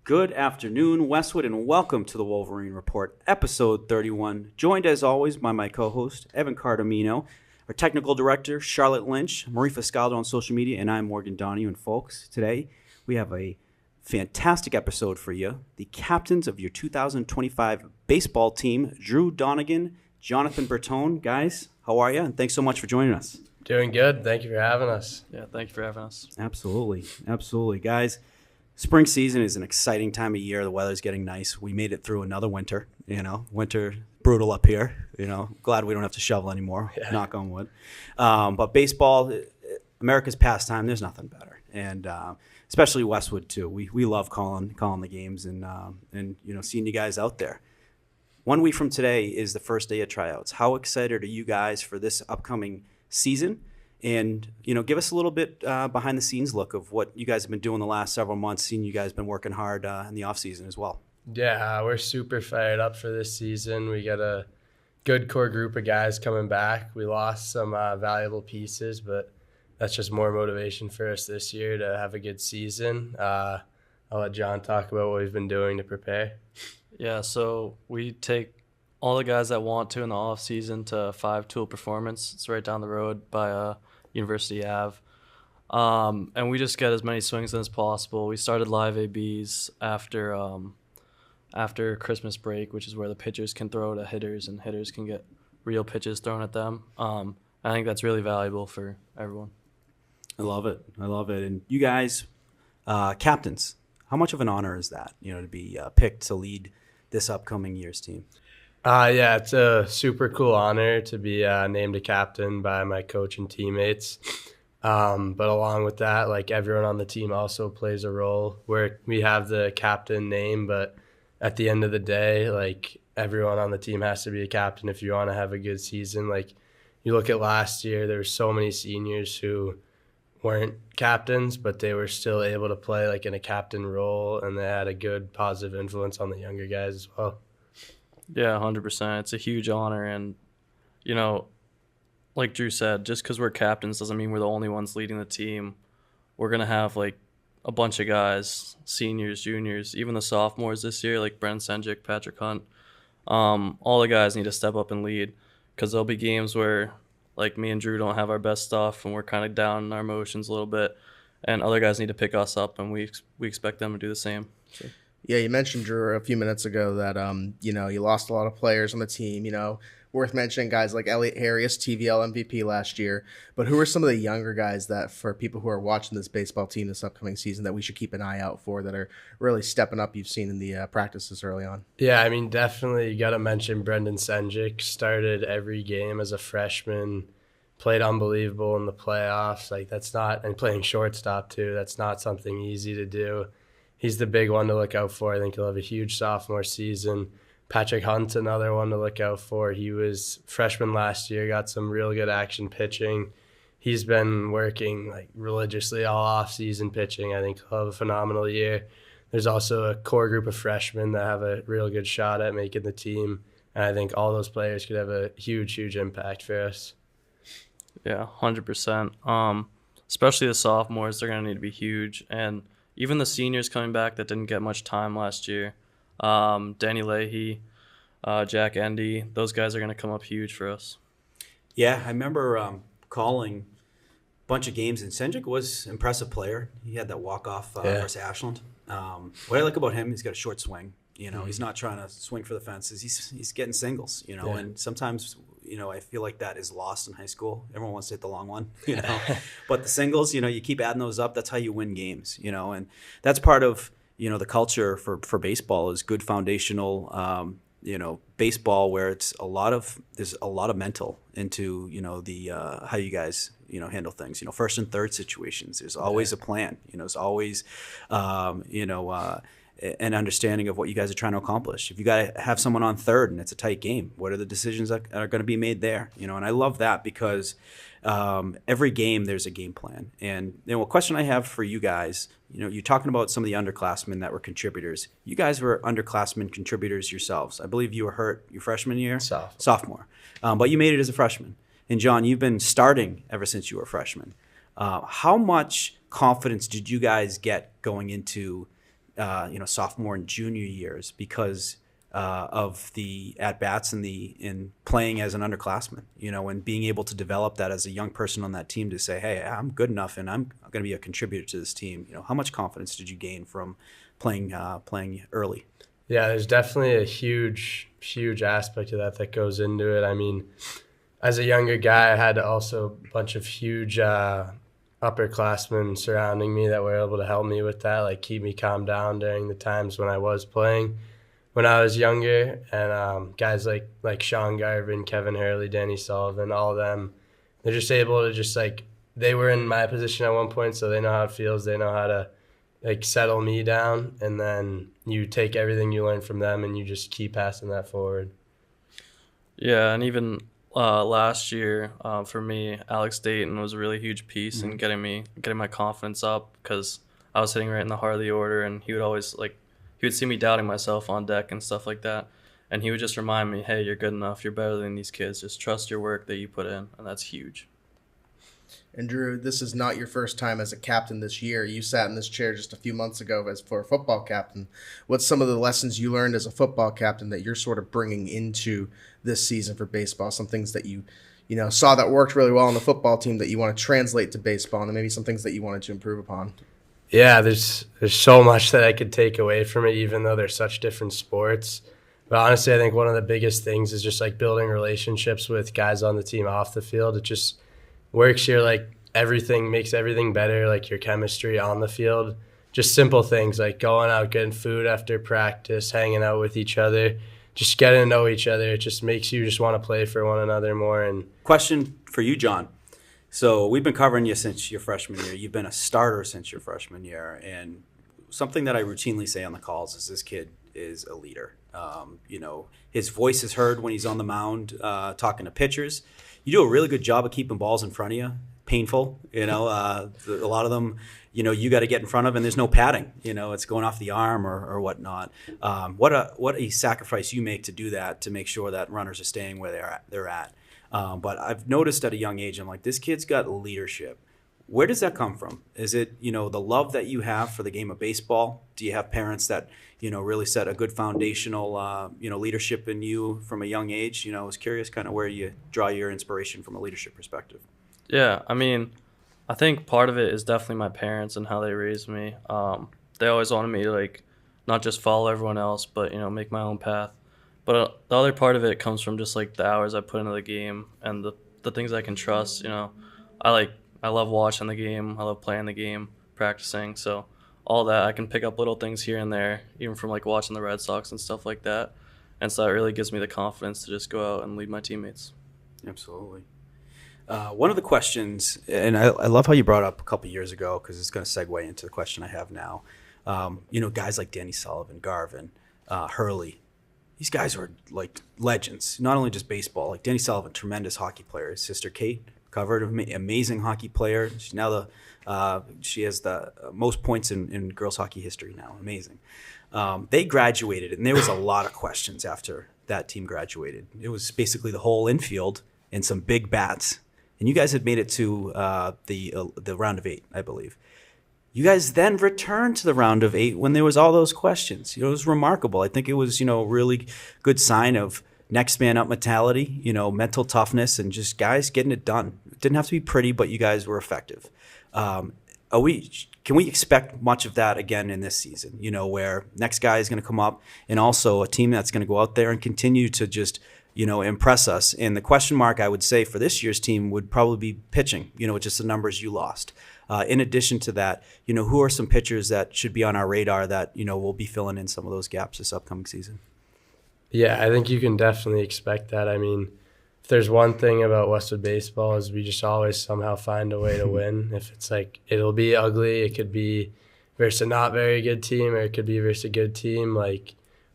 Good afternoon, Westwood, and welcome to the Wolverine Report, episode 31. Joined, as always, by my co-host, Evan Cardimino, our technical director, Charlotte Lynch, Marie Fiscaldo on social media, and I'm Morgan Donahue. And folks, today we have a fantastic episode for you. The captains of your 2025 baseball team, Drew Donegan, Jonathan Bertone. Guys, how are you? And thanks so much for joining us. Doing good. Thank you for having us. Yeah, thank you for having us. Absolutely. Guys, spring season is an exciting time of year. The weather's getting nice. We made it through another winter. Winter brutal up here. Glad we don't have to shovel anymore. Yeah. Knock on wood. But baseball, America's pastime. There's nothing better, and especially Westwood too. We love calling the games and seeing you guys out there. 1 week from today is the first day of tryouts. How excited are you guys for this upcoming season? And, give us a little bit behind the scenes look of what you guys have been doing the last several months, seeing you guys been working hard in the off season as well. Yeah, we're super fired up for this season. We got a good core group of guys coming back. We lost some valuable pieces, but that's just more motivation for us this year to have a good season. I'll let John talk about what we've been doing to prepare. Yeah, so we take all the guys that want to in the off season to 5 Tool Performance. It's right down the road by University Ave. And we just get as many swings in as possible. We started live ABs after Christmas break, which is where the pitchers can throw to hitters and hitters can get real pitches thrown at them. I think that's really valuable for everyone. I love it. And you guys, captains, how much of an honor is that, to be picked to lead this upcoming year's team? Yeah, it's a super cool honor to be named a captain by my coach and teammates. But along with that, everyone on the team also plays a role where we have the captain name, but at the end of the day, everyone on the team has to be a captain if you want to have a good season. You look at last year, there were so many seniors who weren't captains, but they were still able to play in a captain role, and they had a good positive influence on the younger guys as well. Yeah, 100%. It's a huge honor. And, like Drew said, just because we're captains doesn't mean we're the only ones leading the team. We're going to have, a bunch of guys, seniors, juniors, even the sophomores this year, like Brent Senjic, Patrick Hunt. All the guys need to step up and lead because there'll be games where, me and Drew don't have our best stuff and we're kind of down in our emotions a little bit. And other guys need to pick us up, and we expect them to do the same. So. Yeah, you mentioned, Drew, a few minutes ago that, you lost a lot of players on the team, worth mentioning guys like Elliot Harris, TVL MVP last year. But who are some of the younger guys that, for people who are watching this baseball team this upcoming season, that we should keep an eye out for that are really stepping up you've seen in the practices early on? Yeah, definitely you got to mention Brendan Senjic. Started every game as a freshman, played unbelievable in the playoffs. And playing shortstop too. That's not something easy to do. He's the big one to look out for. I think he'll have a huge sophomore season. Patrick Hunt's another one to look out for. He was freshman last year, got some real good action pitching. He's been working religiously all off-season pitching. I think he'll have a phenomenal year. There's also a core group of freshmen that have a real good shot at making the team. And I think all those players could have a huge, huge impact for us. Yeah, 100%. Especially the sophomores, they're going to need to be huge. And even the seniors coming back that didn't get much time last year, Danny Leahy, Jack Endy, those guys are going to come up huge for us. Yeah, I remember calling a bunch of games, and Senjic was an impressive player. He had that walk-off versus Ashland. What I like about him, he's got a short swing. He's not trying to swing for the fences. He's getting singles, and sometimes – I feel like that is lost in high school. Everyone wants to hit the long one, But the singles, you keep adding those up. That's how you win games, and that's part of, the culture for baseball is good foundational, baseball where there's a lot of mental into, the how you guys, handle things. First and third situations. There's always a plan. There's always, an understanding of what you guys are trying to accomplish. If you got to have someone on third and it's a tight game, what are the decisions that are going to be made there? And I love that because every game there's a game plan. And a question I have for you guys, you're talking about some of the underclassmen that were contributors. You guys were underclassmen contributors yourselves. I believe you were hurt your freshman year? Sophomore. But you made it as a freshman. And John, you've been starting ever since you were a freshman. How much confidence did you guys get going into sophomore and junior years because of the at-bats and in playing as an underclassman, and being able to develop that as a young person on that team to say, hey, I'm good enough and I'm going to be a contributor to this team. How much confidence did you gain from playing early? Yeah, there's definitely a huge aspect of that goes into it. I mean, as a younger guy, I had also a bunch of huge upperclassmen surrounding me that were able to help me with that, like keep me calm down during the times when I was playing when I was younger. And guys like Sean Garvin, Kevin Hurley, Danny Sullivan, all of them, they're just able to just they were in my position at one point, so they know how it feels. They know how to settle me down, and then you take everything you learn from them and you just keep passing that forward. Yeah, and even last year for me, Alex Dayton was a really huge piece in getting my confidence up, because I was sitting right in the heart of the order, and he would always he would see me doubting myself on deck and stuff like that, and he would just remind me, hey, you're good enough, you're better than these kids, just trust your work that you put in, and that's huge. And Drew, this is not your first time as a captain this year. You sat in this chair just a few months ago as for a football captain. What's some of the lessons you learned as a football captain that you're sort of bringing into this season for baseball? Some things that you saw that worked really well on the football team that you want to translate to baseball, and then maybe some things that you wanted to improve upon. Yeah, there's so much that I could take away from it, even though they're such different sports. But honestly, I think one of the biggest things is just building relationships with guys on the team off the field. It just works here, everything makes everything better, your chemistry on the field. Just simple things like going out, getting food after practice, hanging out with each other, just getting to know each other. It just makes you just want to play for one another more. And question for you, John. So we've been covering you since your freshman year. You've been a starter since your freshman year. And something that I routinely say on the calls is this kid is a leader. His voice is heard when he's on the mound talking to pitchers. You do a really good job of keeping balls in front of you. Painful, a lot of them, you got to get in front of, and there's no padding. It's going off the arm or whatnot. What a sacrifice you make to do that, to make sure that runners are staying where they're at. But I've noticed at a young age, I'm like, this kid's got leadership. Where does that come from? Is it, the love that you have for the game of baseball? Do you have parents that, really set a good foundational, leadership in you from a young age? I was curious kind of where you draw your inspiration from a leadership perspective. Yeah, I mean, I think part of it is definitely my parents and how they raised me. They always wanted me to, not just follow everyone else, but, make my own path. But the other part of it comes from just, the hours I put into the game and the things I can trust. I love watching the game. I love playing the game, practicing. So all that, I can pick up little things here and there, even from watching the Red Sox and stuff like that. And so that really gives me the confidence to just go out and lead my teammates. Absolutely. One of the questions, and I love how you brought up a couple of years ago, because it's going to segue into the question I have now. Guys like Danny Sullivan, Garvin, Hurley, these guys were legends, not only just baseball. Danny Sullivan, tremendous hockey player. His sister Kate, covered, amazing hockey player. She's now she has the most points in girls hockey history now. Amazing. They graduated, and there was a lot of questions after that team graduated. It was basically the whole infield and some big bats. And you guys had made it to the round of 8, I believe. You guys then returned to the round of 8 when there was all those questions. It was remarkable. I think it was, a really good sign of next man up mentality, mental toughness, and just guys getting it done. It didn't have to be pretty, but you guys were effective. Can we expect much of that again in this season? Where next guy is going to come up, and also a team that's going to go out there and continue to just impress us. And the question mark, I would say, for this year's team would probably be pitching, just the numbers you lost. In addition to that, who are some pitchers that should be on our radar that, we'll be filling in some of those gaps this upcoming season? Yeah, I think you can definitely expect that. I mean, if there's one thing about Westwood baseball is we just always somehow find a way to win. If it's it'll be ugly, it could be versus a not very good team, or it could be versus a good team.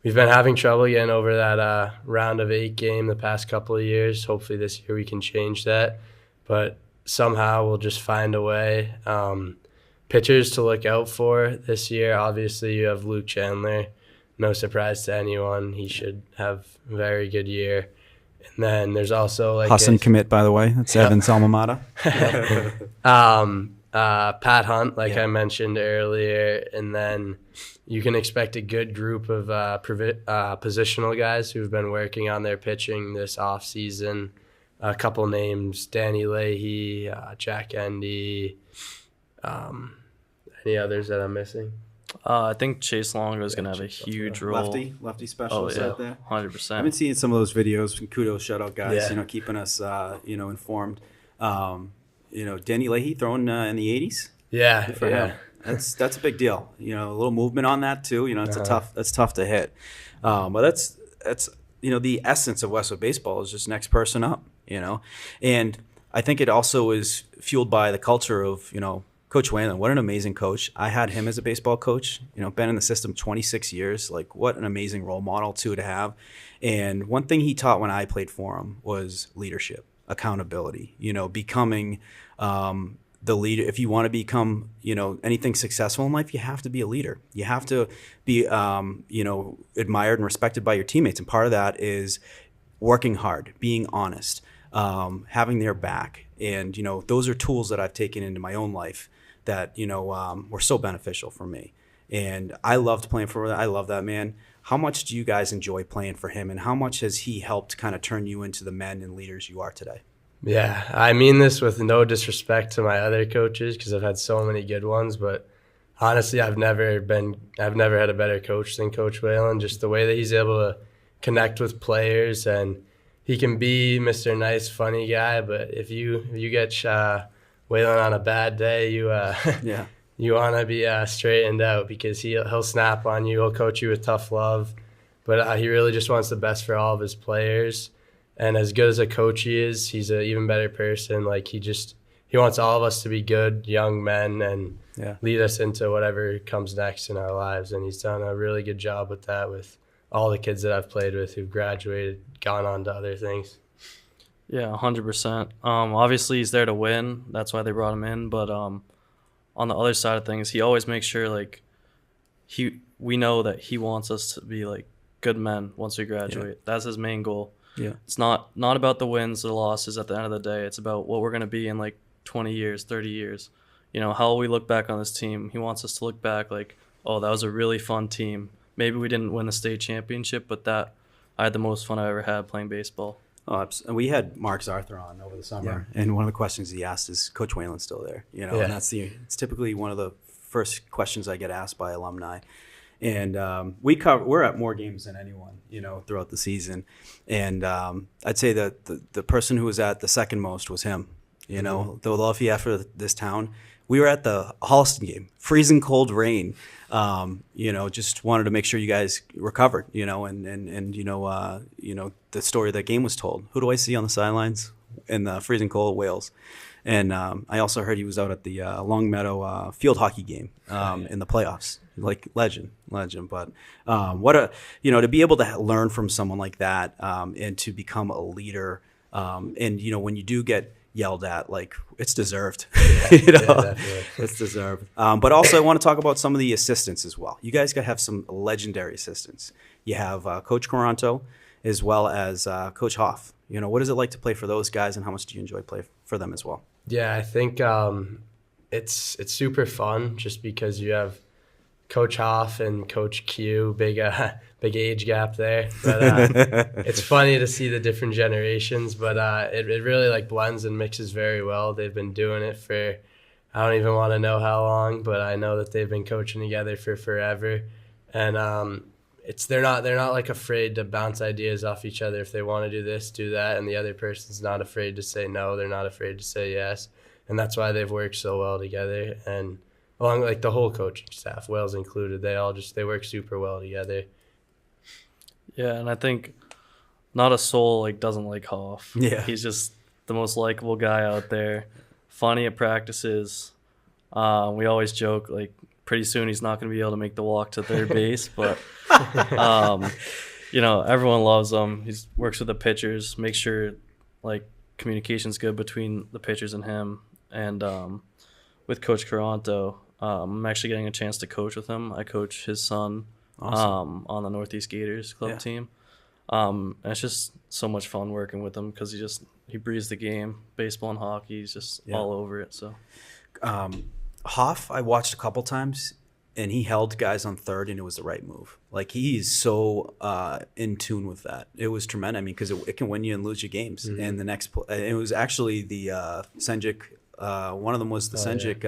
We've been having trouble getting over that round of 8 game the past couple of years. Hopefully this year we can change that. But somehow we'll just find a way. Pitchers to look out for this year, obviously you have Luke Chandler. No surprise to anyone. He should have a very good year. And then there's also Hassan commit, by the way. That's Evan's alma mater. Pat Hunt, like Yeah. I mentioned earlier, and then you can expect a good group of positional guys who've been working on their pitching this offseason. A couple names, Danny Leahy, Jack Endy, any others that I'm missing? I think Chase Longo is going to have a huge role. Lefty specialist out there. 100%. I've been seeing some of those videos. Kudos, shout out guys. Yeah. Keeping us informed. Danny Leahy throwing in the 80s. Yeah, For him. That's a big deal. A little movement on that too. It's that's tough to hit. But that's the essence of Westwood baseball is just next person up. And I think it also is fueled by the culture of Coach Whalen. What an amazing coach. I had him as a baseball coach. Been in the system 26 years. Like what an amazing role model too to have. And one thing he taught when I played for him was leadership, accountability. Becoming the leader. If you want to become, anything successful in life, you have to be a leader. You have to be, admired and respected by your teammates. And part of that is working hard, being honest, having their back. And, those are tools that I've taken into my own life that, were so beneficial for me. And I loved playing for him. I love that man. How much do you guys enjoy playing for him? And how much has he helped kind of turn you into the men and leaders you are today? Yeah, I mean this with no disrespect to my other coaches because I've had so many good ones, but honestly, I've never had a better coach than Coach Whalen. Just the way that he's able to connect with players, and he can be Mr. Nice, funny guy, but if you get Whalen on a bad day, you want to be straightened out because he'll snap on you, he'll coach you with tough love, but he really just wants the best for all of his players. And as good as a coach he is, he's an even better person. Like he wants all of us to be good young men and lead us into whatever comes next in our lives. And he's done a really good job with that with all the kids that I've played with who've graduated, gone on to other things. Yeah, 100%. Obviously, he's there to win. That's why they brought him in. But on the other side of things, he always makes sure we know that he wants us to be like good men once we graduate. Yeah. That's his main goal. Yeah, it's not about the wins or the losses at the end of the day. It's about what we're going to be in like 20 years, 30 years. How will we look back on this team? He wants us to look back like, oh, that was a really fun team. Maybe we didn't win the state championship, but I had the most fun I ever had playing baseball. Oh, and we had Mark Zarther on over the summer, and one of the questions he asked is, Coach Whalen still there? And it's typically one of the first questions I get asked by alumni. And we're at more games than anyone, throughout the season. And I'd say that the person who was at the second most was him. The love he had for this town. We were at the Holliston game, freezing cold rain. Just wanted to make sure you guys recovered. And the story of that game was told. Who do I see on the sidelines in the freezing cold Wales? And I also heard he was out at the Longmeadow field hockey game in the playoffs. Like legend. But to be able to learn from someone like that and to become a leader. And when you do get yelled at, like it's deserved. It's deserved. But also I want to talk about some of the assistants as well. You guys got to have some legendary assistants. You have Coach Coranto as well as Coach Hoff. What is it like to play for those guys, and how much do you enjoy playing for them as well? Yeah, I think it's super fun just because you have Coach Hoff and Coach Q, big age gap there. But it's funny to see the different generations, but it really blends and mixes very well. They've been doing it for, I don't even want to know how long, but I know that they've been coaching together for forever. And they're not afraid to bounce ideas off each other. If they want to do this, do that, and the other person's not afraid to say no, they're not afraid to say yes. And that's why they've worked so well together. And along the whole coaching staff, Wales included, they work super well together. Yeah, and I think not a soul doesn't like Hoff. Yeah, he's just the most likable guy out there. Funny at practices. We always joke pretty soon he's not going to be able to make the walk to third base, but everyone loves him. He works with the pitchers, makes sure communication's good between the pitchers and him. And with Coach Coranto, I'm actually getting a chance to coach with him. I coach his son. Awesome. On the Northeast Gators club team. And it's just so much fun working with him because he breathes the game, baseball and hockey. He's just all over it. So Hoff, I watched a couple times, and he held guys on third, and it was the right move. Like, he's so in tune with that. It was tremendous. I mean, because it can win you and lose you games. Mm-hmm. And the next it was actually the Senjik. One of them was the Senjik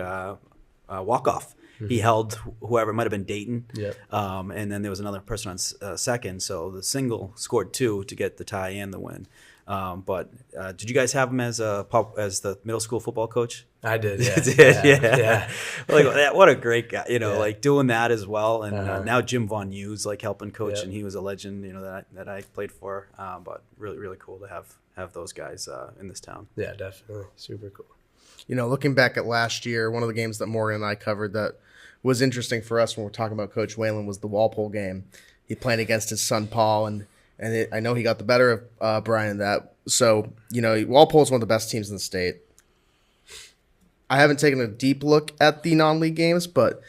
walk-off. Mm-hmm. He held whoever, it might have been Dayton. Yep. And then there was another person on second. So the single scored 2 to get the tie and the win. But did you guys have him as the middle school football coach? I did. Yeah. Yeah. Like, what a great guy, like doing that as well. And now Jim Von Hughes like helping coach, and he was a legend, that I played for. But really, really cool to have those guys in this town. Yeah, definitely. Super cool. Looking back at last year, one of the games that Morgan and I covered that was interesting for us when we're talking about Coach Whalen was the Walpole game. He played against his son Paul, and I know he got the better of Brian in that. So, Walpole is one of the best teams in the state. I haven't taken a deep look at the non-league games, but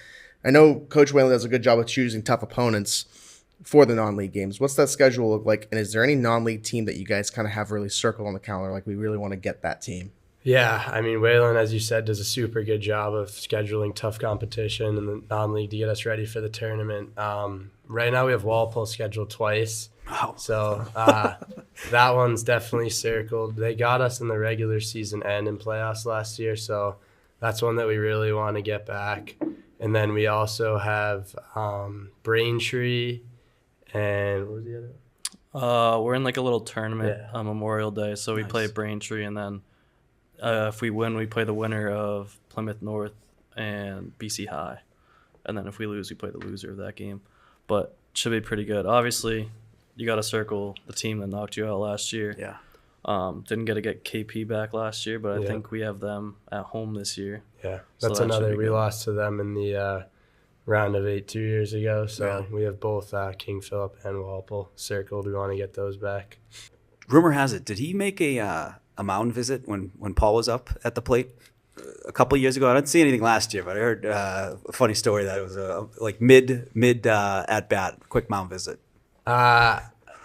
I know Coach Whalen does a good job of choosing tough opponents for the non-league games. What's that schedule look like? And is there any non-league team that you guys kind of have really circled on the calendar, like we really want to get that team? Yeah, I mean, Whalen, as you said, does a super good job of scheduling tough competition in the non-league to get us ready for the tournament. Right now we have Walpole scheduled twice. Wow. So that one's definitely circled. They got us in the regular season and in playoffs last year, so that's one that we really want to get back. And then we also have Braintree and what was the other? We're in like a little tournament on Memorial Day, so we play Braintree, and then if we win, we play the winner of Plymouth North and BC High. And then if we lose, we play the loser of that game. But should be pretty good. Obviously, you got to circle the team that knocked you out last year. Yeah. Didn't get KP back last year, but I think we have them at home this year. Yeah, that's another. We lost to them in the round of 8 2 years ago. So we have both King Philip and Walpole circled. We want to get those back. Rumor has it, did he make a mound visit when Paul was up at the plate a couple of years ago? I didn't see anything last year, but I heard a funny story that it was like mid at bat, quick mound visit.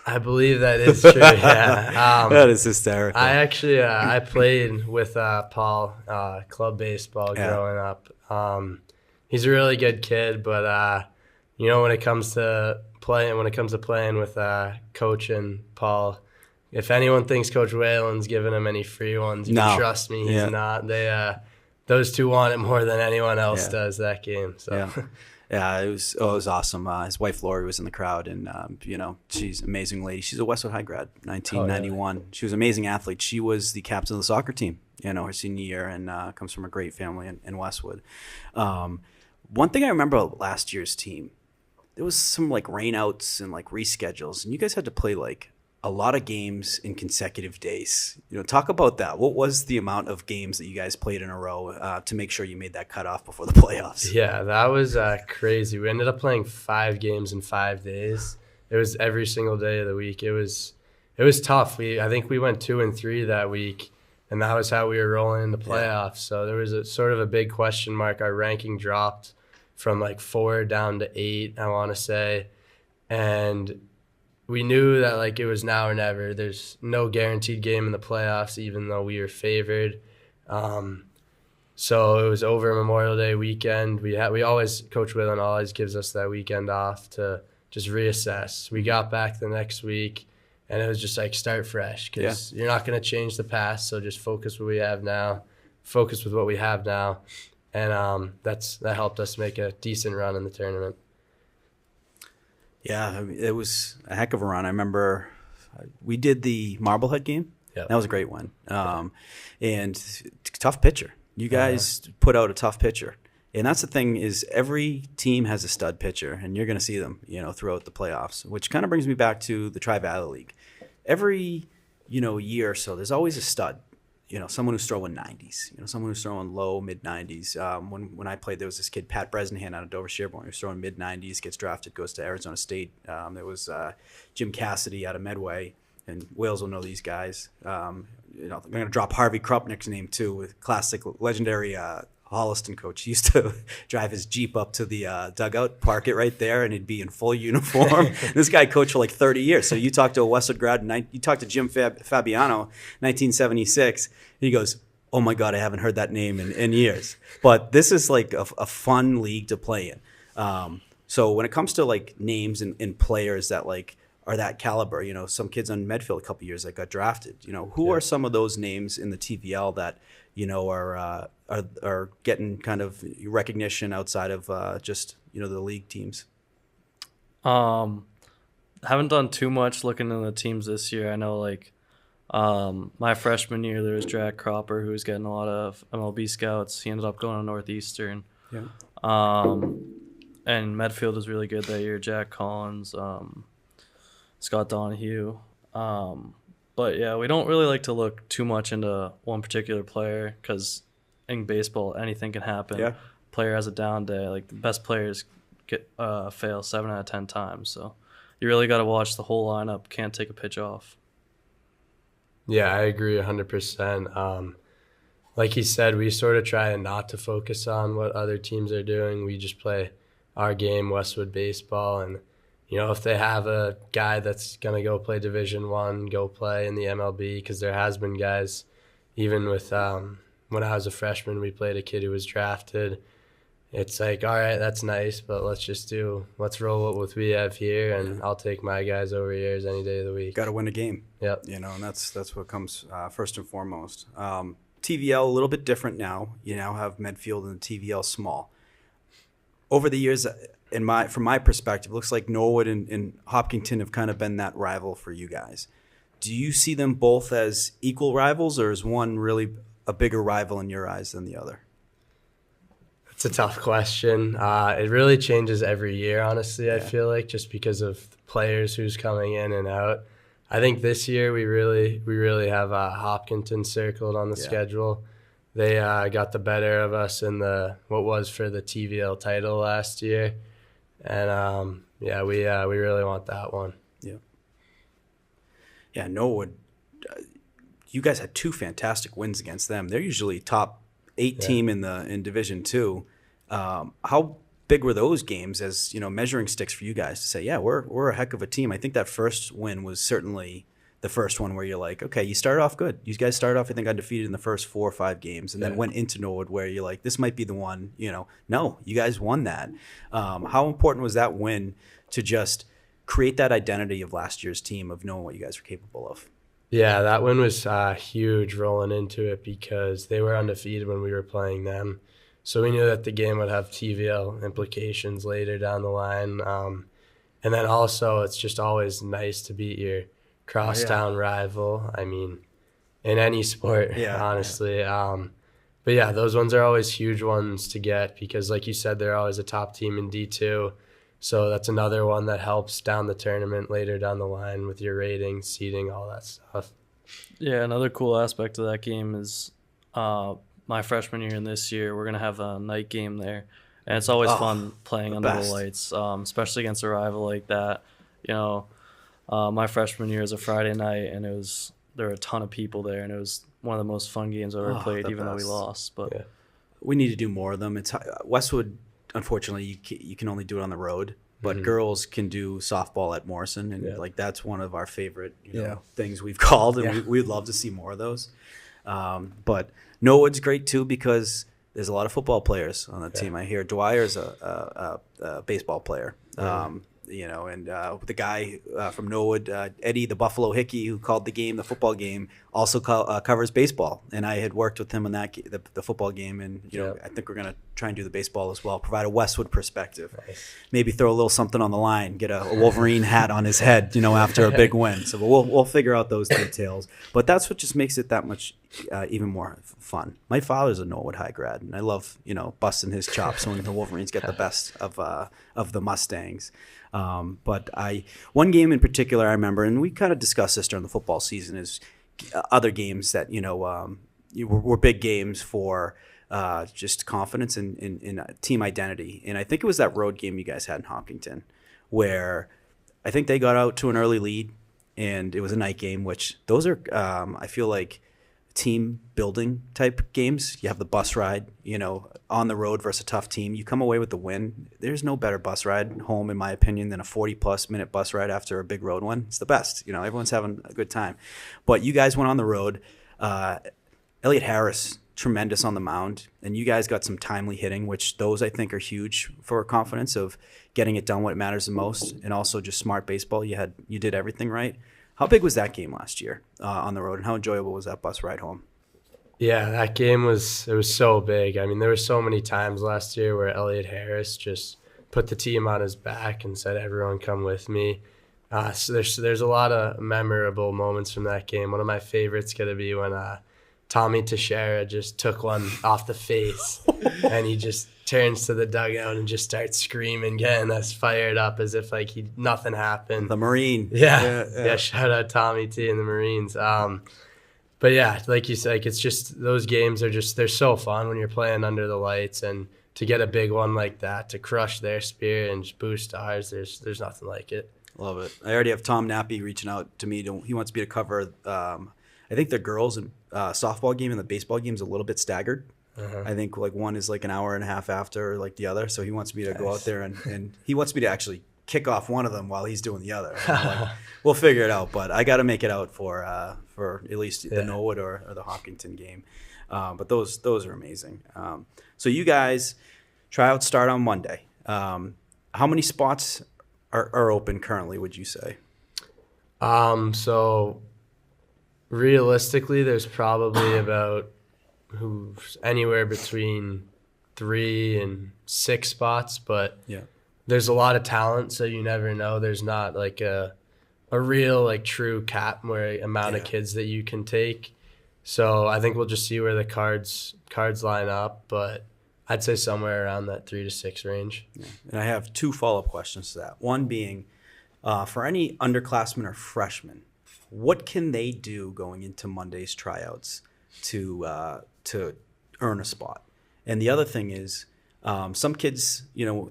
I believe that is true. Yeah, that is hysterical. I actually I played with Paul club baseball growing up. He's a really good kid, but when it comes to playing with Coach and Paul, if anyone thinks Coach Whalen's giving him any free ones, you can trust me, he's not. They those two want it more than anyone else does that game. So. Yeah, it was awesome. His wife Lori was in the crowd, and she's an amazing lady. She's a Westwood High grad, 1991. Yeah. She was an amazing athlete. She was the captain of the soccer team, her senior year, and comes from a great family in Westwood. One thing I remember about last year's team, there was some like rainouts and like reschedules, and you guys had to play like a lot of games in consecutive days. Talk about that. What was the amount of games that you guys played in a row to make sure you made that cutoff before the playoffs? Yeah, that was crazy. We ended up playing 5 games in 5 days. It was every single day of the week. It was tough. I think we went 2-3 that week, and that was how we were rolling in the playoffs. So there was a sort of a big question mark. Our ranking dropped from like 4 down to 8, I want to say, and we knew that like it was now or never. There's no guaranteed game in the playoffs, even though we were favored. So it was over Memorial Day weekend. Coach Whalen always gives us that weekend off to just reassess. We got back the next week, and it was just like start fresh, because you're not going to change the past. So just focus what we have now. Focus with what we have now, and that helped us make a decent run in the tournament. Yeah, it was a heck of a run. I remember we did the Marblehead game. Yep. That was a great one. And tough pitcher. You guys put out a tough pitcher. And that's the thing, is every team has a stud pitcher, and you're going to see them, throughout the playoffs, which kind of brings me back to the Tri-Valley League. Every, year or so, there's always a stud. Someone who's throwing 90s, someone who's throwing low, mid-90s. When I played, there was this kid, Pat Bresnahan, out of Dover Sherborne, who's throwing mid-90s, gets drafted, goes to Arizona State. There was Jim Cassidy out of Medway, and Wales will know these guys. I'm going to drop Harvey Krupnick's name, too, with classic, legendary Holliston coach. He used to drive his Jeep up to the dugout, park it right there, and he'd be in full uniform. This guy coached for like 30 years. So you talk to a Westwood grad, you talk to Jim Fabiano, 1976, and he goes, oh my God, I haven't heard that name in years. But this is like a fun league to play in. So when it comes to like names and players that like are that caliber, some kids on Medfield a couple years that got drafted, who are some of those names in the TVL that, are getting kind of recognition outside of just, the league teams? Haven't done too much looking into the teams this year. I know like my freshman year there was Jack Cropper, who was getting a lot of MLB scouts. He ended up going to Northeastern. Yeah. And Medfield was really good that year. Jack Collins, Scott Donahue. But yeah, we don't really like to look too much into one particular player because in baseball anything can happen. Yeah. Player has a down day. Like the best players fail 7 out of 10 times. So you really got to watch the whole lineup. Can't take a pitch off. Yeah, I agree 100%. Like he said, we sort of try not to focus on what other teams are doing. We just play our game, Westwood baseball, and if they have a guy that's going to go play Division I, go play in the MLB, because there has been guys, even with when I was a freshman, we played a kid who was drafted. It's like, all right, that's nice, but let's roll with what we have here, and I'll take my guys over yours any day of the week. Got to win a game. Yep. And that's what comes first and foremost. TVL a little bit different now. You now have Medfield and the TVL small. Over the years, from my perspective, it looks like Norwood and Hopkinton have kind of been that rival for you guys. Do you see them both as equal rivals, or is one really a bigger rival in your eyes than the other? It's a tough question. It really changes every year, honestly, I feel like, just because of the players who's coming in and out. I think this year we really have Hopkinton circled on the schedule. They got the better of us in what was for the TVL title last year. And, we really want that one. Yeah. Yeah, Norwood, you guys had 2 fantastic wins against them. They're usually top 8 team in Division II. How big were those games as measuring sticks for you guys to say, yeah, we're a heck of a team? I think that first win was certainly the first one where you're like, okay, you started off good. You guys started off, I think, undefeated in the first 4 or 5 games, and then went into Norwood where you're like, this might be the one. No, you guys won that. How important was that win to just create that identity of last year's team of knowing what you guys were capable of? Yeah, that win was huge rolling into it because they were undefeated when we were playing them. So we knew that the game would have TVL implications later down the line. And then also it's just always nice to beat your crosstown rival. I mean, in any sport, honestly. Yeah. But yeah, those ones are always huge ones to get because, like you said, they're always a top team in D2. So that's another one that helps down the tournament later down the line with your ratings, seeding, all that stuff. Yeah, another cool aspect of that game is my freshman year and this year, we're going to have a night game there. And it's always fun playing under the lights, especially against a rival like that. My freshman year was a Friday night, and there were a ton of people there, and it was one of the most fun games I've ever played, even though we lost. But we need to do more of them. It's Westwood. Unfortunately, you can only do it on the road, but girls can do softball at Morrison, and that's one of our favorite things we've called, and we'd love to see more of those. But Norwood's great too because there's a lot of football players on the team. I hear Dwyer's a baseball player. And the guy from Norwood, Eddie the Buffalo Hickey, who called the football game, also covers baseball. And I had worked with him on that the football game, and I think we're gonna try and do the baseball as well. Provide a Westwood perspective, maybe throw a little something on the line, get a Wolverine hat on his head, after a big win. So we'll figure out those details. But that's what just makes it that much even more fun. My father's a Norwood High grad, and I love busting his chops when the Wolverines get the best of the Mustangs. But one game in particular I remember, and we kind of discussed this during the football season, is other games that were big games for just confidence in team identity. And I think it was that road game you guys had in Hopkinton, where I think they got out to an early lead, and it was a night game. Which those are I feel like team building type games. You have the bus ride, on the road versus a tough team. You come away with the win. There's no better bus ride home, in my opinion, than a 40-plus minute bus ride after a big road win. It's the best. Everyone's having a good time. But you guys went on the road. Elliot Harris tremendous on the mound, and you guys got some timely hitting, which those I think are huge for confidence of getting it done what matters the most, and also just smart baseball. You did everything right. How big was that game last year on the road, and how enjoyable was that bus ride home? Yeah, that game was so big. I mean, there were so many times last year where Elliot Harris just put the team on his back and said, "Everyone come with me." So there's a lot of memorable moments from that game. One of my favorites going to be when Tommy Teixeira just took one off the face and he just turns to the dugout and just starts screaming, getting us fired up as if like nothing happened. The Marine. Yeah. Shout out Tommy T and the Marines. But yeah, like you said, like it's just those games they're so fun when you're playing under the lights, and to get a big one like that to crush their spirit and just boost ours, there's nothing like it. Love it. I already have Tom Nappy reaching out to me. He wants me to cover. I think the girls and softball game and the baseball game is a little bit staggered. I think like one is like an hour and a half after like the other. So he wants me to go out there and he wants me to actually kick off one of them while he's doing the other. Like, we'll figure it out, but I got to make it out for at least the Norwood or the Hopkinton game. But those are amazing. So you guys, tryouts start on Monday. How many spots are open currently, would you say? So realistically, there's probably about anywhere between 3 and 6 spots, but there's a lot of talent, so you never know. There's not like a real like true cap where amount of kids that you can take. So I think we'll just see where the cards line up, but I'd say somewhere around that 3 to 6 range. Yeah. And I have 2 follow-up questions to that. One being, for any underclassmen or freshmen, what can they do going into Monday's tryouts to earn a spot? And the other thing is, some kids,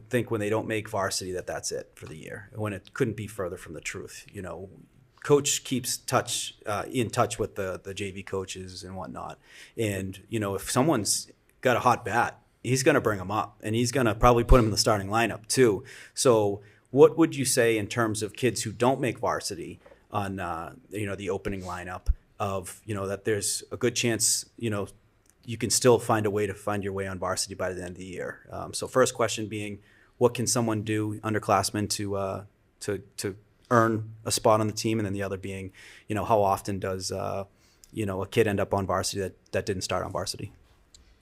think when they don't make varsity that's it for the year, when it couldn't be further from the truth. Coach keeps in touch with the JV coaches and whatnot. And, if someone's got a hot bat, he's going to bring them up, and he's going to probably put them in the starting lineup too. So what would you say in terms of kids who don't make varsity on, the opening lineup of, that there's a good chance, you can still find a way to find your way on varsity by the end of the year. So first question being, what can someone do, underclassmen, to earn a spot on the team? And then the other being, how often does, a kid end up on varsity that didn't start on varsity?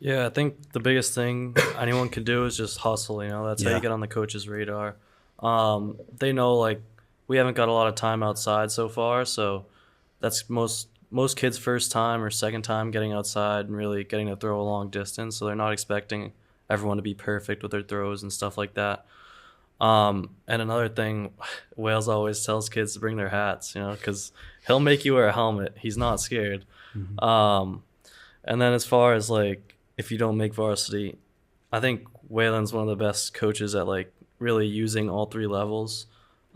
Yeah, I think the biggest thing anyone can do is just hustle. That's how you get on the coach's radar. They know like we haven't got a lot of time outside so far, so that's most kids' first time or second time getting outside and really getting to throw a long distance. So they're not expecting everyone to be perfect with their throws and stuff like that. And another thing, Wales always tells kids to bring their hats, because he'll make you wear a helmet. He's not scared. Mm-hmm. And then as far as like, if you don't make varsity, I think Waylon's one of the best coaches at like really using all 3 levels.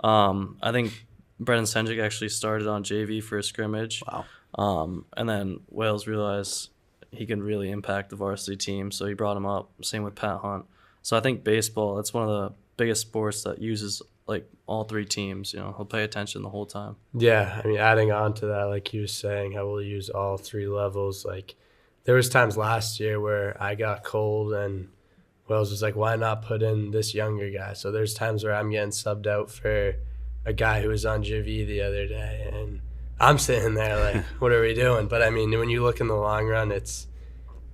I think Brendan Senjic actually started on JV for a scrimmage. Wow. And then Wales realized he can really impact the varsity team, so he brought him up. Same with Pat Hunt. So I think baseball, that's one of the biggest sports that uses like all 3 teams. He'll pay attention the whole time. Yeah, I mean, adding on to that, like he was saying, how we'll use all 3 levels. Like there was times last year where I got cold and Wells was like, why not put in this younger guy? So there's times where I'm getting subbed out for a guy who was on JV the other day, and I'm sitting there like, what are we doing? But I mean, when you look in the long run, it's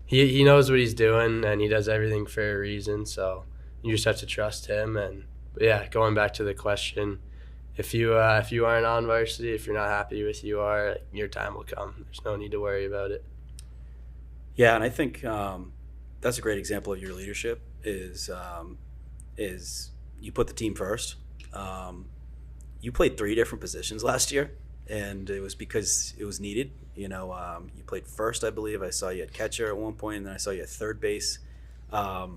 he knows what he's doing, and he does everything for a reason. So you just have to trust him. And yeah, going back to the question, if you aren't on varsity, if you're not happy with you are, your time will come. There's no need to worry about it. Yeah, and I think that's a great example of your leadership is you put the team first. You played 3 different positions last year, and it was because it was needed. You played first, I believe. I saw you at catcher at one point, and then I saw you at third base. Are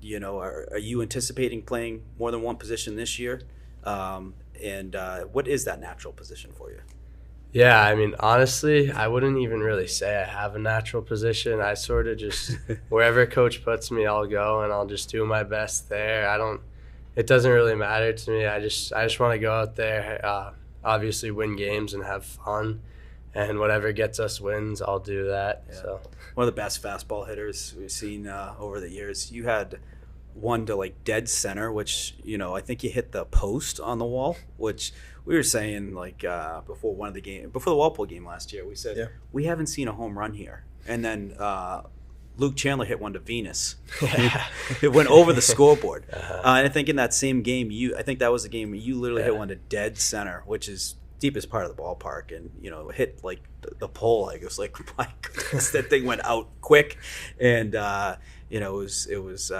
you anticipating playing more than one position this year? And what is that natural position for you? Yeah, I mean, honestly, I wouldn't even really say I have a natural position. I sort of just, wherever coach puts me, I'll go, and I'll just do my best there. It doesn't really matter to me. I just want to go out there, obviously win games and have fun. and whatever gets us wins, I'll do that. Yeah. So One of the best fastball hitters we've seen over the years. You had one to like dead center, which, you know, I think you hit the post on the wall, which we were saying like before the Walpole game last year, we said we haven't seen a home run here. And then Luke Chandler hit one to Venus. It went over the scoreboard. And I think in that same game, I think that was the game where you literally hit one to dead center, which is deepest part of the ballpark, and you know, hit like the pole. Like, it was like, my goodness, that thing went out quick, and you know, it was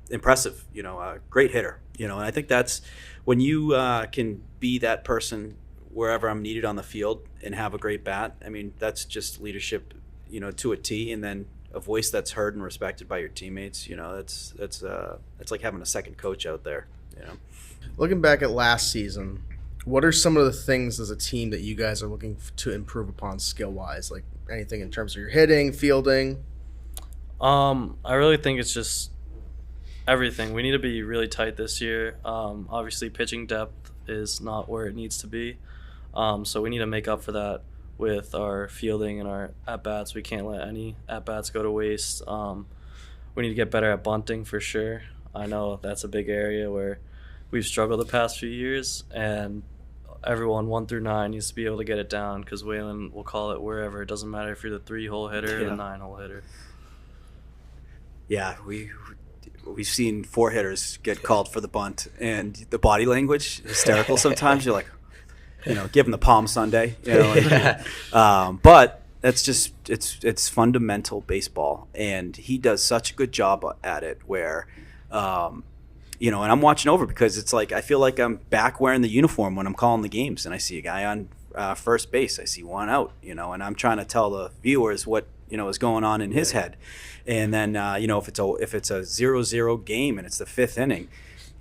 impressive. You know, a great hitter. You know, and I think that's when you can be that person wherever I'm needed on the field and have a great bat. I mean, that's just leadership, you know, to a T, and then a voice that's heard and respected by your teammates. You know, that's like having a second coach out there. You know, Looking back at last season, what are some of the things as a team that you guys are looking to improve upon skill-wise? Like anything in terms of your hitting, fielding? I really think it's just everything. We need to be really tight this year. Obviously, pitching depth is not where it needs to be. So we need to make up for that with our fielding and our at-bats. We can't let any at-bats go to waste. We need to get better at bunting for sure. I know that's a big area where we've struggled the past few years, and everyone 1 through 9 needs to be able to get it down, because Waylon will call it wherever. It doesn't matter if you're the 3-hole hitter or the 9-hole hitter. yeah, we've seen 4 hitters get called for the bunt, and the body language hysterical sometimes. You're like, you know, give him the Palm Sunday, you know. Like, but that's just it's fundamental baseball, and he does such a good job at it. Where, you know, and I'm watching over, because it's like I feel like I'm back wearing the uniform when I'm calling the games, and I see a guy on first base, I see one out, you know, and I'm trying to tell the viewers what, you know, is going on in his head. And then you know, if it's a 0-0 game and it's the 5th inning,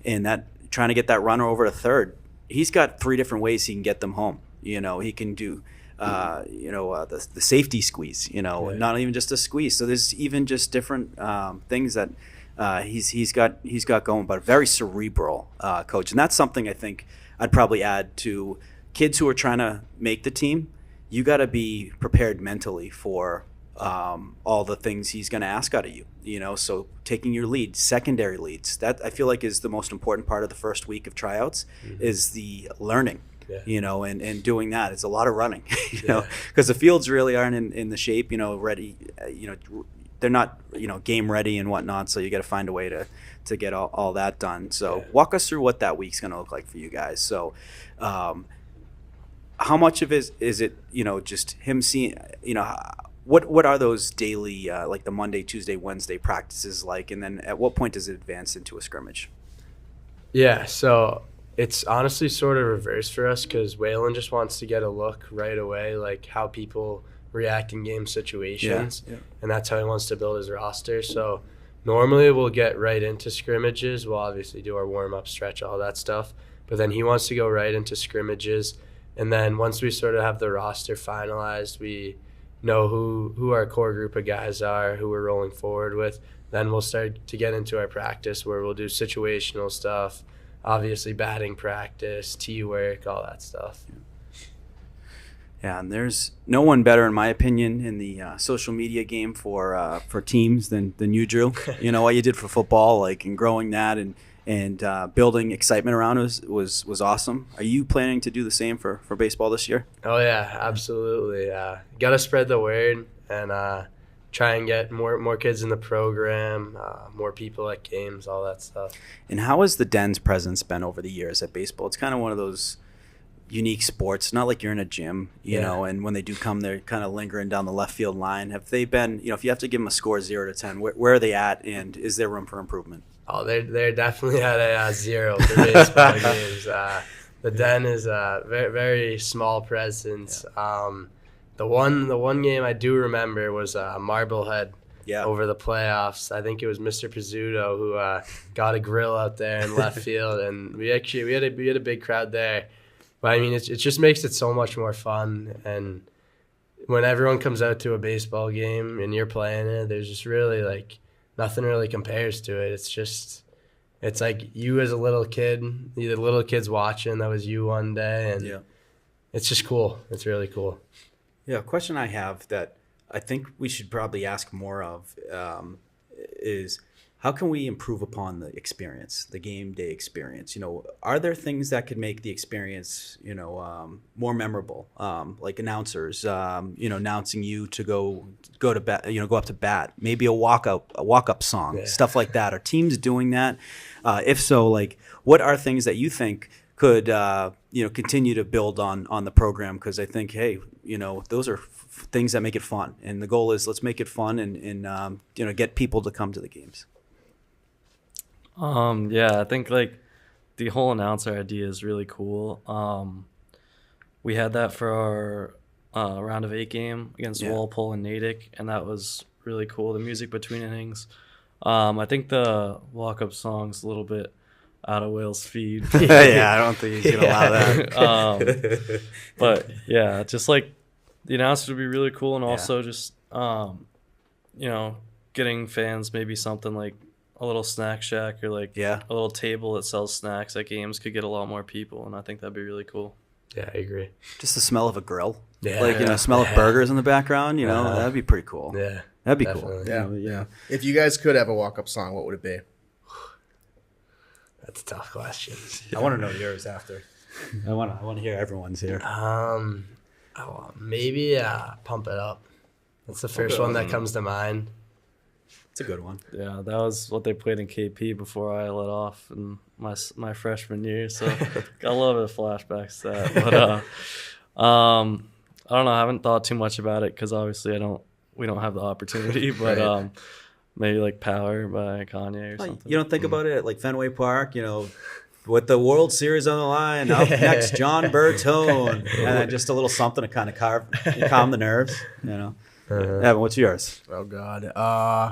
and that trying to get that runner over to third, he's got 3 different ways he can get them home. You know, he can do you know, the safety squeeze, you know, not even just a squeeze. So there's even just different things that he's got going, but a very cerebral coach. And that's something I think I'd probably add to kids who are trying to make the team. You got to be prepared mentally for all the things he's going to ask out of you, you know. So taking your leads, secondary leads, that I feel like is the most important part of the first week of tryouts, is the learning, you know, and doing that. It's a lot of running, you know, because the fields really aren't in the shape, you know, ready, you know, they're not, you know, game ready and whatnot. So you got to find a way to get all that done. So walk us through what that week's going to look like for you guys. So how much of it is it, you know, just him seeing, you know, what are those daily, like the Monday, Tuesday, Wednesday practices like? And then at what point does it advance into a scrimmage? Yeah, so it's honestly sort of reversed for us, because Waylon just wants to get a look right away, like how people react in game situations. And that's how he wants to build his roster. So normally we'll get right into scrimmages. We'll obviously do our warm-up, stretch, all that stuff. But then he wants to go right into scrimmages. And then once we sort of have the roster finalized, we know who our core group of guys are, who we're rolling forward with. Then we'll start to get into our practice, where we'll do situational stuff, obviously batting practice, tee work, all that stuff. Yeah, and there's no one better, in my opinion, in the social media game for teams than you, Drew. You know, what you did for football, like, and growing that and building excitement around it was awesome. Are you planning to do the same for baseball this year? Oh, yeah, absolutely. Got to spread the word and try and get more kids in the program, more people at games, all that stuff. And how has the Den's presence been over the years at baseball? It's kind of one of those unique sports, not like you're in a gym, you know, and when they do come, they're kind of lingering down the left field line. Have they been, you know, if you have to give them a score 0 to 10, where are they at, and is there room for improvement? Oh, they're definitely at a 0 for baseball games. The Den is a very, very small presence. The one game I do remember was Marblehead over the playoffs. I think it was Mr. Pizzuto who got a grill out there in left field, and we had a big crowd there. But I mean, it just makes it so much more fun. And when everyone comes out to a baseball game and you're playing it, there's just really like nothing really compares to it. It's like you as a little kid, the little kids watching, that was you one day, and it's just cool. It's really cool. Yeah, a question I have that I think we should probably ask more of is how can we improve upon the experience, the game day experience? Are there things that could make the experience, more memorable? Like announcers, announcing you to go to bat, go up to bat, maybe a walk up song, stuff like that. Are teams doing that? If so, like what are things that you think could, continue to build on the program? Because I think, hey, those are things that make it fun. And the goal is let's make it fun and get people to come to the games. I think like the whole announcer idea is really cool. We had that for our round of 8 game against Walpole and Natick, and that was really cool. The music between innings. I think the walk-up song's a little bit out of Will's feed. Yeah, I don't think he's gonna allow that. But yeah, just like the announcer would be really cool, and also just getting fans maybe something like a little snack shack or like a little table that sells snacks at games could get a lot more people, and I think that'd be really cool. Yeah, I agree. Just the smell of a grill. Yeah. Smell of burgers in the background, that'd be pretty cool. Yeah. That'd be definitely. cool. Yeah. If you guys could have a walk-up song, what would it be? That's a tough question. I want to know yours after. I want to hear everyone's here. Maybe Pump It Up. That's the first one that comes to mind. It's a good one. Yeah, that was what they played in KP before I let off in my freshman year. So got a little bit of flashbacks to that. But I don't know. I haven't thought too much about it because obviously we don't have the opportunity. But maybe like Power by Kanye or something. You don't think about it at like Fenway Park, with the World Series on the line. Up next, John Bertone, and just a little something to kind of calm the nerves. Evan, what's yours? Oh God, I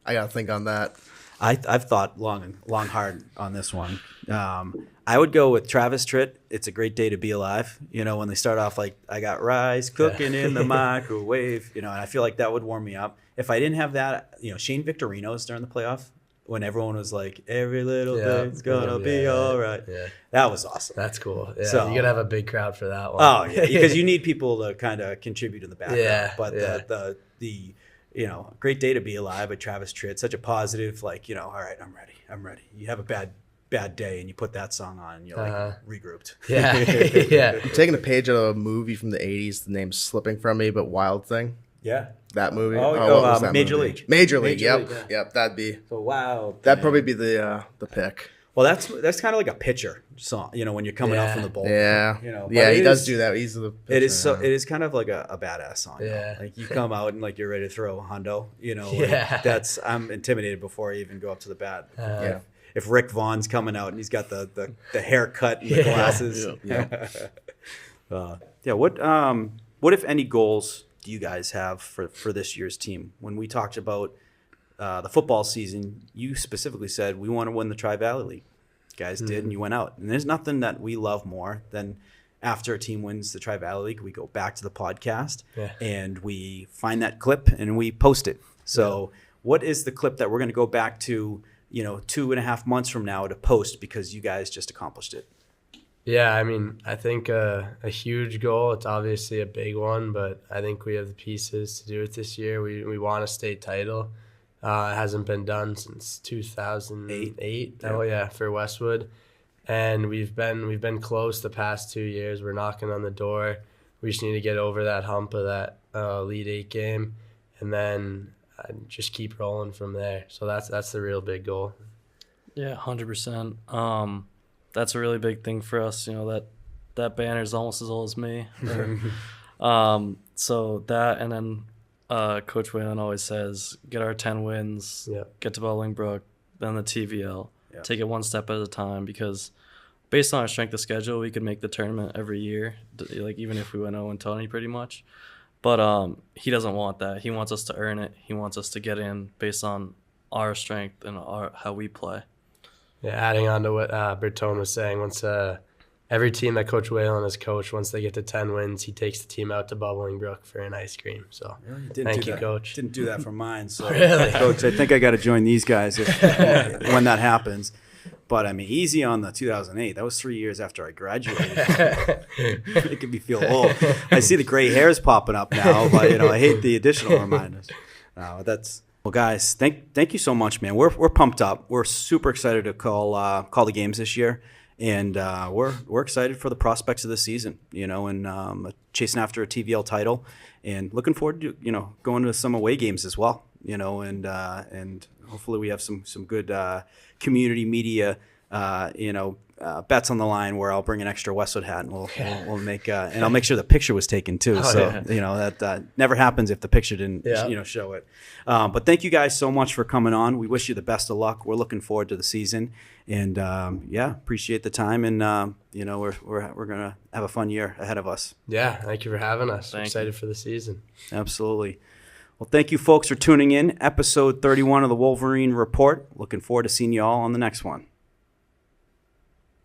gotta think on that. I've thought long and hard on this one. I would go with Travis Tritt. It's a great day to be alive. When they start off like, I got rice cooking in the microwave, and I feel like that would warm me up. If I didn't have that, Shane Victorino's during the playoff when everyone was like, every little thing's gonna be all right. Yeah. That was awesome. That's cool. Yeah, so, you gotta have a big crowd for that one. Oh yeah, because you need people to kind of contribute in the background. Yeah, but the great day to be alive with Travis Tritt, such a positive, like, all right, I'm ready. You have a bad day and you put that song on and you're like regrouped. Yeah. Yeah. I'm taking a page out of a movie from the 80s. The name's slipping from me, but Wild Thing. Yeah. That movie. What was that Major movie? League. Major League. Major Yep. League, Yep. That'd be. So wow. That'd probably be the pick. Well, that's kind of like a pitcher song, when you're coming out from the bullpen. Yeah. Yeah, he does do that. He's the pitcher. It is kind of like a badass song. Yeah. Like you come out and like you're ready to throw a hundo, I'm intimidated before I even go up to the bat. If Rick Vaughn's coming out and he's got the haircut and the glasses. What if any goals do you guys have for this year's team? When we talked about the football season, you specifically said we want to win the Tri-Valley League. You guys did, and you went out. And there's nothing that we love more than after a team wins the Tri-Valley League, we go back to the podcast and we find that clip and we post it. So what is the clip that we're going to go back to, 2.5 months from now to post because you guys just accomplished it? Yeah, I mean, I think a huge goal. It's obviously a big one, but I think we have the pieces to do it this year. We want a state title. It hasn't been done since 2008. Oh yeah, for Westwood, and we've been close the past 2 years. We're knocking on the door. We just need to get over that hump of that Elite 8 game, and then just keep rolling from there. So that's the real big goal. Yeah, 100%. That's a really big thing for us. That banner is almost as old as me. So that, and then Coach Whalen always says, get our 10 wins, get to Bolingbrook, then the TVL. Take it one step at a time, because based on our strength of schedule, we could make the tournament every year, like even if we went 0-20 pretty much. But he doesn't want that. He wants us to earn it. He wants us to get in based on our strength and how we play. Yeah, adding on to what Bertone was saying, once every team that Coach Whalen has coached, once they get to 10 wins, he takes the team out to Bolingbrook for an ice cream. So thank you, Coach. Didn't do that for mine. So really? Coach, I think I got to join these guys when that happens. But I mean, easy on the 2008. That was 3 years after I graduated. Making me feel old. I see the gray hairs popping up now, but I hate the additional reminders. Well, guys, thank you so much, man. We're pumped up. We're super excited to call the games this year, and we're excited for the prospects of the season. And chasing after a TVL title, and looking forward to going to some away games as well. And hopefully we have some good community media, bets on the line where I'll bring an extra Westwood hat and we'll make and I'll make sure the picture was taken too. That never happens if the picture didn't show it. But thank you guys so much for coming on. We wish you the best of luck. We're looking forward to the season, and appreciate the time. And we're gonna have a fun year ahead of us. Yeah, thank you for having us. Thank Excited you. for the season. Absolutely. Well, thank you folks for tuning in. Episode 31 of the Wolverine Report. Looking forward to seeing you all on the next one.